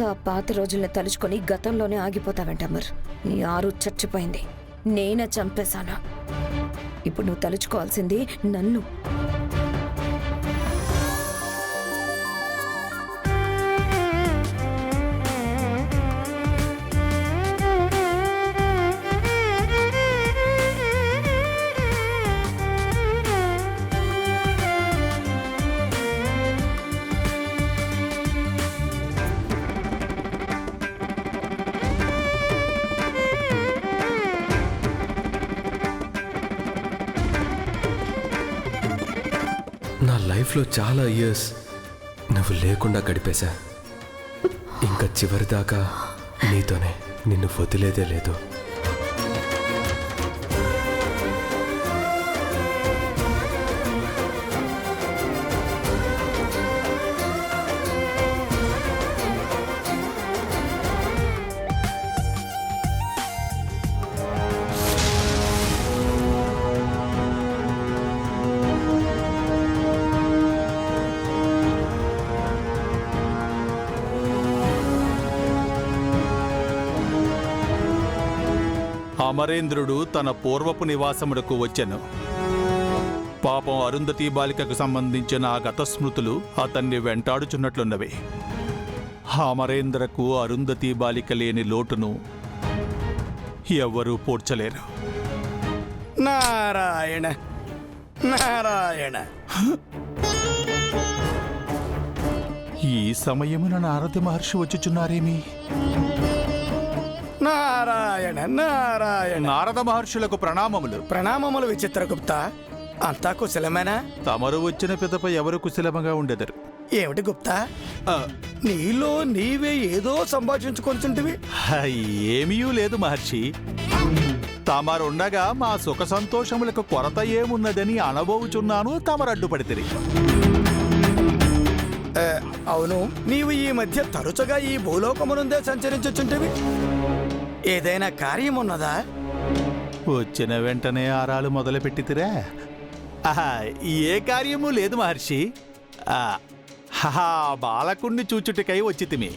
ఇంకా పాత రోజుల్ని తలుచుకొని గతంలోనే ఆగిపోతావంట అమర్. నీ ఆరు చచ్చిపోయింది, నేనే చంపేశానా. ఇప్పుడు నువ్వు తలుచుకోవాల్సింది నన్ను. నా లైఫ్లో చాలా ఇయర్స్ నువ్వు లేకుండా గడిపేశా. ఇంకా చివరిదాకా నీతోనే, నిన్ను వదిలేదే లేదు. అమరేంద్రుడు తన పూర్వపు నివాసములకు వచ్చెను. పాపం అరుంధతి బాలికకు సంబంధించిన ఆ గతస్మృతులు అతన్ని వెంటాడుచున్నట్లున్నవి. అమరేంద్రకు అరుంధతి బాలిక లేని లోటును ఎవ్వరూ పూడ్చలేరు. నారాయణ నారాయణ. ఈ సమయమున నారద మహర్షి వచ్చుచున్నారేమి? నారాయణ నారాయణ. నారద మహర్షులకు ప్రణామములు. ప్రణామములు విచిత్రగుప్త. అంతా కుశలమేనా? తమరు వచ్చిన పిదప ఎవరు కుశలముగా ఉండెదరు. ఏమిటి గుప్తా, నీలో నీవే ఏదో సంభాషించుకొంచుంటివి? ఏమీ లేదు మహర్షి. తమరుండగా మా సుఖ సంతోషములకు కొరత ఏమున్నదని అనబోచున్నాను, తమరడ్డుపడితిరి. అవును, నీవు ఈ మధ్య తరచుగా ఈ భూలోకమునుందే సంచరించుచుంటివి. ఏదైనా కార్యమున్నదా? వచ్చిన వెంటనే ఆరాలు మొదలుపెట్టితిరా? ఏ కార్యము లేదు మహర్షి. బాలకుణ్ణి చూచుటికై వచ్చితిమి.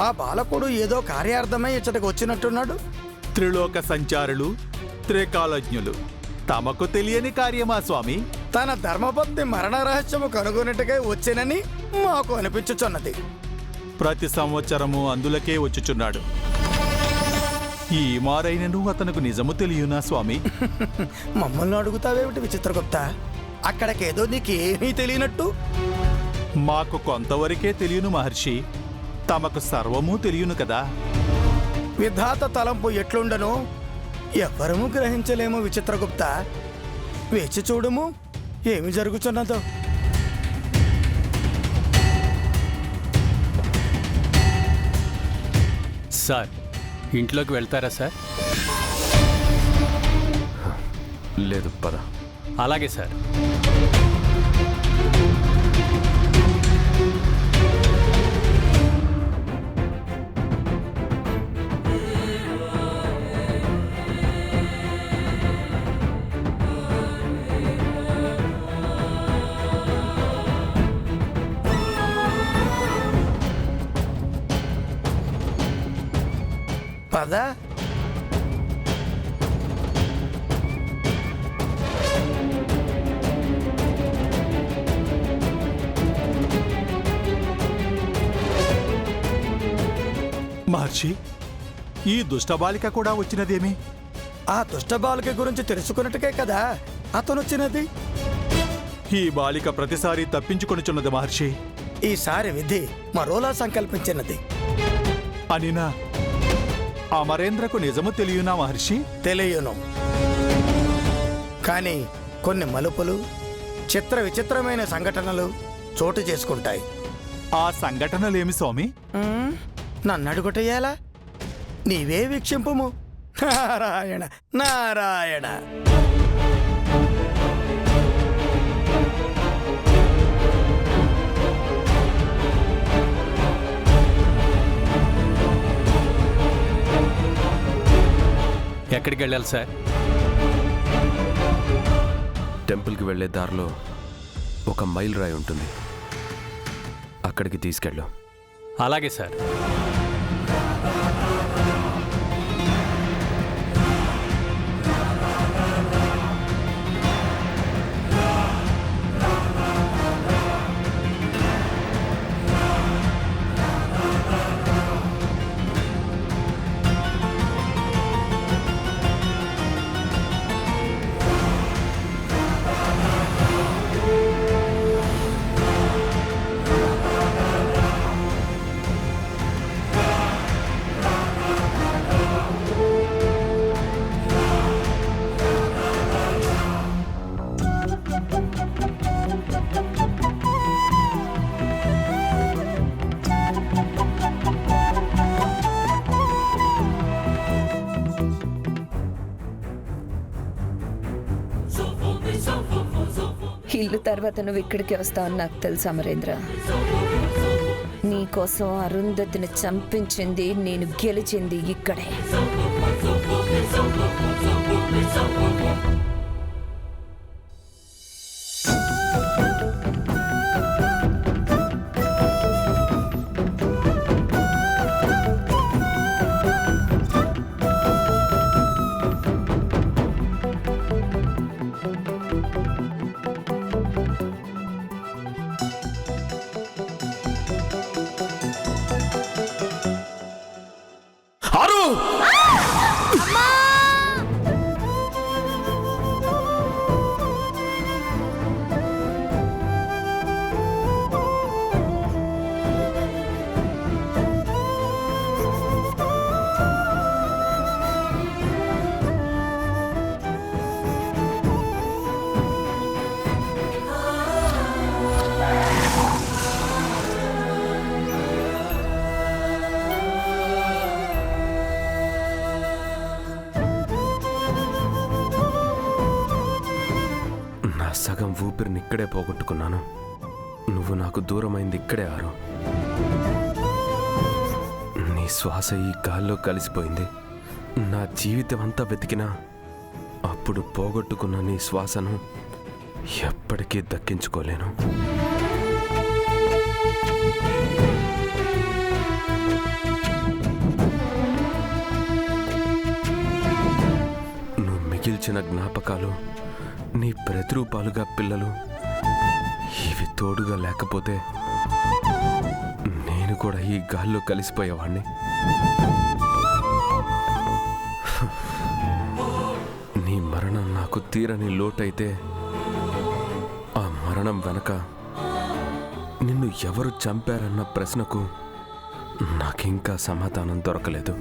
ఆ బాలకుడు ఏదో కార్యార్థమై ఇచ్చటకు వచ్చినట్టున్నాడు. త్రిలోక సంచారులు, త్రికాలజ్ఞులు, తమకు తెలియని కార్యమా స్వామి? తన ధర్మపత్ని మరణ రహస్యము కనుగొనటకై వచ్చేనని మాకు అనిపించుచున్నది. ప్రతి సంవత్సరము అందులకే వచ్చుచున్నాడు. ఈ మారైనను అతనికి నిజము తెలియనా స్వామి? మమ్మల్ని అడుగుతావేమిటి విచిత్రగుప్త? అక్కడికేదో నీకేమీ తెలియనట్టు. మాకు కొంతవరకే తెలియను మహర్షి. తమకు సర్వము తెలియను కదా. విధాత తలంపు ఎట్లుండను ఎవ్వరము గ్రహించలేము విచిత్రగుప్త. వేచి చూడుము ఏమి జరుగుతున్నదో. సార్, ఇంట్లోకి వెళ్తారా సార్? లేదు, పద. అలాగే సార్. పద. మహర్షి, ఈ దుష్టబాలిక కూడా వచ్చినదేమి? ఆ దుష్ట బాలిక గురించి తెలుసుకున్నట్టుకే కదా అతను వచ్చినది. ఈ బాలిక ప్రతిసారి తప్పించుకొనుచున్నది మహర్షి. ఈసారి విధి మరోలా సంకల్పించినది. అనినా అమరేంద్రకు నిజము తెలియనా మహర్షి? తెలియను, కానీ కొన్ని మలుపులు, చిత్ర విచిత్రమైన సంఘటనలు చోటు చేసుకుంటాయి. ఆ సంఘటనలేమి స్వామి? నన్ను అడుగుటయ్యాలా? నీవే వీక్షింపుము. నారాయణ నారాయణ. ఎక్కడికి వెళ్ళాలి సార్? టెంపుల్కి వెళ్ళే దారిలో ఒక మైల్ రాయి ఉంటుంది, అక్కడికి తీసుకెళ్ళు. అలాగే సార్. ఇల్లు తర్వాత నువ్వు ఇక్కడికి వస్తావని నాకు తెలుసు అమరేంద్ర. నీకోసం అరుంధతిని చంపించింది నేను, గెలిచింది ఇక్కడే. సగం ఊపిరిని ఇక్కడే పోగొట్టుకున్నాను. నువ్వు నాకు దూరమైంది ఇక్కడే ఆరు. నీ శ్వాస ఈ గాల్లో కలిసిపోయింది. నా జీవితం అంతా వెతికినా అప్పుడు పోగొట్టుకున్న నీ శ్వాసను ఎప్పటికీ దక్కించుకోలేను. నువ్వు మిగిల్చిన జ్ఞాపకాలు, నీ ప్రతిరూపాలుగా పిల్లలు, ఇవి తోడుగా లేకపోతే నేను కూడా ఈ గాల్లో కలిసిపోయేవాణ్ణి. నీ మరణం నాకు తీరని లోటైతే ఆ మరణం వెనక నిన్ను ఎవరు చంపారన్న ప్రశ్నకు నాకింకా సమాధానం దొరకలేదు.